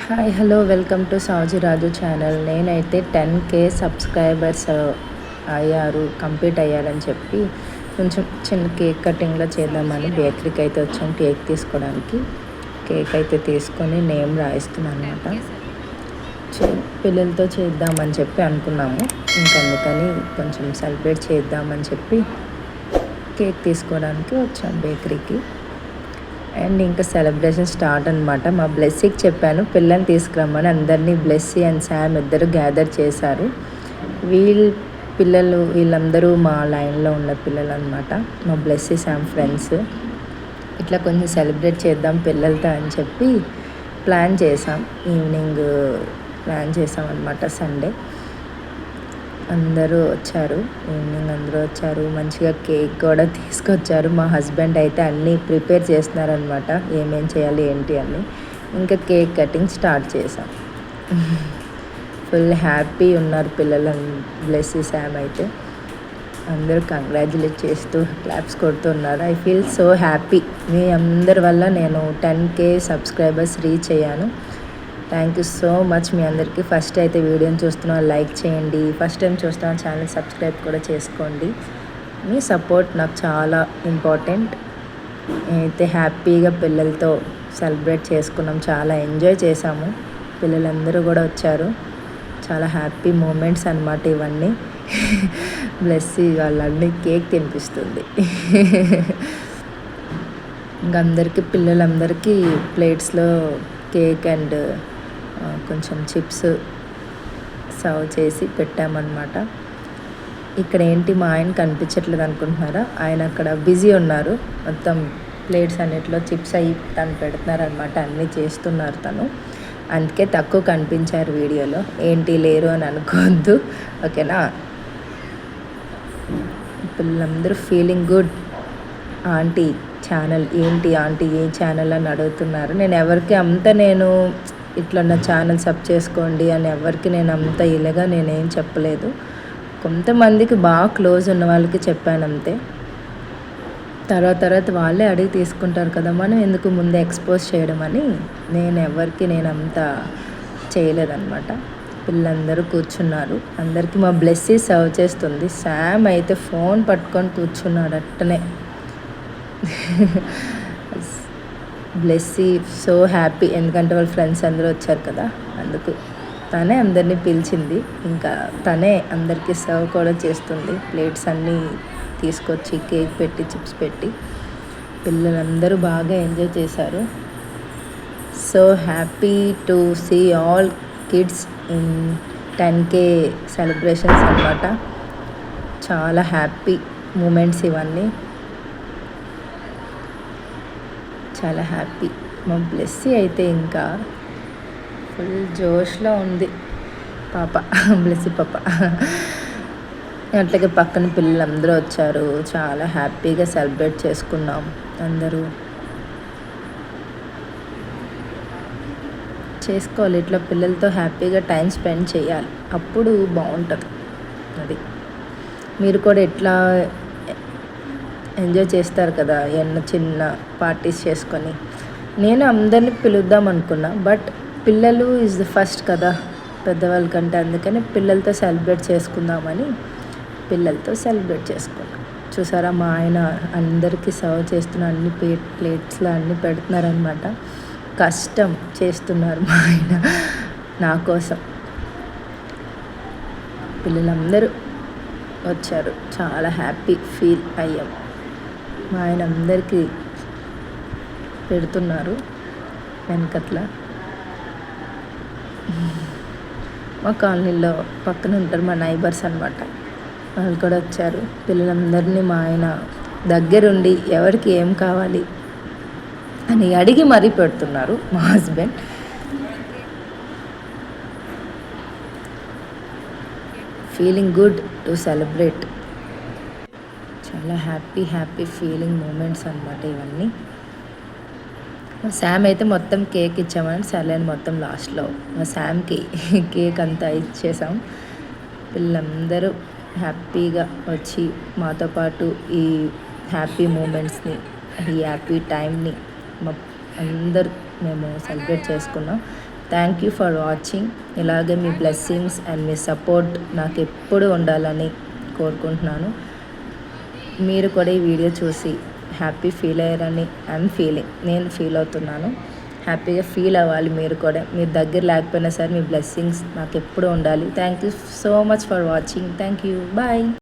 Hi hello welcome to సాజీ Raju channel. నేనైతే 10K subscribers complete అయ్యారని చెప్పి కొంచెం చిన్న కేక్ కటింగ్లో చేద్దామని బేకరీకి అయితే వచ్చాం కేక్ తీసుకోవడానికి. కేక్ అయితే తీసుకొని నేమ్ రాయిస్తున్నాను అనమాట. పిల్లలతో చేద్దామని చెప్పి అనుకున్నాము. అందుకని కొంచెం సెలబ్రేట్ చేద్దామని చెప్పి కేక్ తీసుకోవడానికి వచ్చాం బేకరీకి. అండ్ ఇంకా సెలబ్రేషన్ స్టార్ట్ అనమాట. మా బ్లెస్సీకి చెప్పాను పిల్లల్ని తీసుకురమ్మని. అందరినీ బ్లెస్సీ అండ్ శామ్ ఇద్దరు గ్యాదర్ చేశారు. వీళ్ళందరూ మా లైన్లో ఉన్న పిల్లలు అనమాట. మా బ్లెస్సీ శామ్ ఫ్రెండ్స్. ఇట్లా కొంచెం సెలబ్రేట్ చేద్దాం పిల్లలతో అని చెప్పి ఈవినింగ్ ప్లాన్ చేసాం అనమాట. సండే అందరూ వచ్చారు. మంచిగా కేక్ కూడా తీసుకొచ్చారు. మా హస్బెండ్ అయితే అన్నీ ప్రిపేర్ చేస్తున్నారనమాట, ఏమేం చేయాలి ఏంటి అని. ఇంకా కేక్ కటింగ్ స్టార్ట్ చేసాం. ఫుల్ హ్యాపీ ఉన్నారు పిల్లలు. బ్లెస్సీ శామ్ అయితే అందరూ కంగ్రాచులేట్ చేస్తూ క్లాప్స్ కొడుతున్నారు. I feel so happy. మీ అందరి వల్ల నేను 10K సబ్స్క్రైబర్స్ రీచ్ అయ్యాను. థ్యాంక్ యూ సో మచ్ మీ అందరికీ. ఫస్ట్ అయితే వీడియోని చూస్తున్నా లైక్ చేయండి, ఫస్ట్ టైం చూస్తున్నా ఛానల్ సబ్స్క్రైబ్ కూడా చేసుకోండి. మీ సపోర్ట్ నాకు చాలా ఇంపార్టెంట్. అయితే హ్యాపీగా పిల్లలతో సెలబ్రేట్ చేసుకున్నాం, చాలా ఎంజాయ్ చేసాము. పిల్లలందరూ కూడా వచ్చారు. చాలా హ్యాపీ మూమెంట్స్ అన్నమాట ఇవన్నీ. బ్లెస్సీ వాళ్ళన్నీ కేక్ తినిపిస్తుంది. ఇంకా పిల్లలందరికీ ప్లేట్స్లో కేక్ అండ్ కొంచెం చిప్స్ సర్వ్ చేసి పెట్టామన్నమాట. ఇక్కడ ఏంటి మా ఆయన కనిపించట్లేదు అనుకుంటున్నారా? ఆయన అక్కడ బిజీ ఉన్నారు. మొత్తం ప్లేట్స్ అన్నిట్లో చిప్స్ అవి తను పెడుతున్నారనమాట. అన్నీ చేస్తున్నారు తను. అందుకే తక్కువ కనిపించారు వీడియోలో. ఏంటి లేరు అని అనుకోవద్దు, ఓకేనా? పిల్లలందరూ ఫీలింగ్ గుడ్. ఆంటీ ఛానల్ ఏంటి, ఆంటీ ఏ ఛానల్ అని అడుగుతున్నారు. నేను ఇట్లా నా ఛానల్ సబ్ చేసుకోండి అని ఎవరికి నేను అంత ఇలాగా నేనేం చెప్పలేదు. కొంతమందికి బాగా క్లోజ్ ఉన్న వాళ్ళకి చెప్పాను అంతే. తర్వాత వాళ్ళే అడిగి తీసుకుంటారు కదా, మనం ఎందుకు ముందే ఎక్స్పోజ్ చేయడం అని నేను అంత చేయలేదన్నమాట. పిల్లలందరూ కూర్చున్నారు. అందరికీ మా బ్లెస్సీ సర్వ్ చేస్తుంది. శామ్ అయితే ఫోన్ పట్టుకొని కూర్చున్నాడు అట్టనే. బ్లెస్సీ సో హ్యాపీ, ఎందుకంటే వాళ్ళ ఫ్రెండ్స్ అందరూ వచ్చారు కదా, అందుకు తనే అందరినీ పిలిచింది. ఇంకా తనే అందరికీ సర్వ్ కూడా చేస్తుంది. ప్లేట్స్ అన్నీ తీసుకొచ్చి కేక్ పెట్టి చిప్స్ పెట్టి పిల్లలందరూ బాగా ఎంజాయ్ చేశారు. So happy to see all kids in 10K celebrations అన్నమాట. చాలా హ్యాపీ మూమెంట్స్ ఇవన్నీ. చాలా హ్యాపీ. మా బ్లెస్సీ అయితే ఇంకా ఫుల్ జోష్లో ఉంది పాప, బ్లెస్సీ పాప. అట్లాగే పక్కన పిల్లలందరూ వచ్చారు. చాలా హ్యాపీగా సెలబ్రేట్ చేసుకున్నాం. అందరూ చేసుకోవాలి, ఇట్లా పిల్లలతో హ్యాపీగా టైం స్పెండ్ చేయాలి, అప్పుడు బాగుంటుంది. అది మీరు కూడా ఎట్లా ఎంజాయ్ చేస్తారు కదా, ఏమన్నా చిన్న పార్టీస్ చేసుకొని. నేను అందరినీ పిలుద్దాం అనుకున్నా, బట్ పిల్లలు ఈజ్ ద ఫస్ట్ కదా పెద్దవాళ్ళ కంటే. అందుకని పిల్లలతో సెలబ్రేట్ చేసుకుందామని పిల్లలతో సెలబ్రేట్ చేసుకున్నాం. చూసారా, మా ఆయన అందరికీ సర్వ్ చేస్తున్న అన్ని ప్లేట్స్లో అన్నీ పెడుతున్నారనమాట. కష్టం చేస్తున్నారు మా ఆయన నా కోసం. పిల్లలందరూ వచ్చారు. చాలా హ్యాపీ ఫీల్ అయ్యాం. మా ఆయన అందరికీ పెడుతున్నారు వెనకట్ల. మా కాలనీలో పక్కన ఉంటారు మా నైబర్స్ అనమాట, వాళ్ళు కూడా వచ్చారు. పిల్లలందరినీ మా ఆయన దగ్గరుండి ఎవరికి ఏం కావాలి అని అడిగి మరీ పెడుతున్నారు మా husband. Feeling good to celebrate. చాలా హ్యాపీ ఫీలింగ్ మూమెంట్స్ అనమాట ఇవన్నీ. శామ్ అయితే మొత్తం కేక్ ఇచ్చామని సర్లేని మొత్తం లాస్ట్లో మా శామ్కి కేక్ అంతా ఇచ్చేసాం. పిల్లలందరూ హ్యాపీగా వచ్చి మాతో పాటు ఈ హ్యాపీ మూమెంట్స్ని, ఈ హ్యాపీ టైంని అందరు మేము సెలబ్రేట్ చేసుకున్నాం. Thank you for watching. ఇలాగే మీ బ్లెస్సింగ్స్ అండ్ మీ సపోర్ట్ నాకు ఎప్పుడు ఉండాలని కోరుకుంటున్నాను. మీరు కూడా ఈ వీడియో చూసి హ్యాపీ ఫీల్ అయ్యారని నేను ఫీల్ అవుతున్నాను. హ్యాపీగా ఫీల్ అవ్వాలి మీరు కూడా. మీరు దగ్గర లేకపోయినా సరే మీ బ్లెస్సింగ్స్ నాకు ఎప్పుడు ఉండాలి. Thank you so much for watching. Thank you. Bye.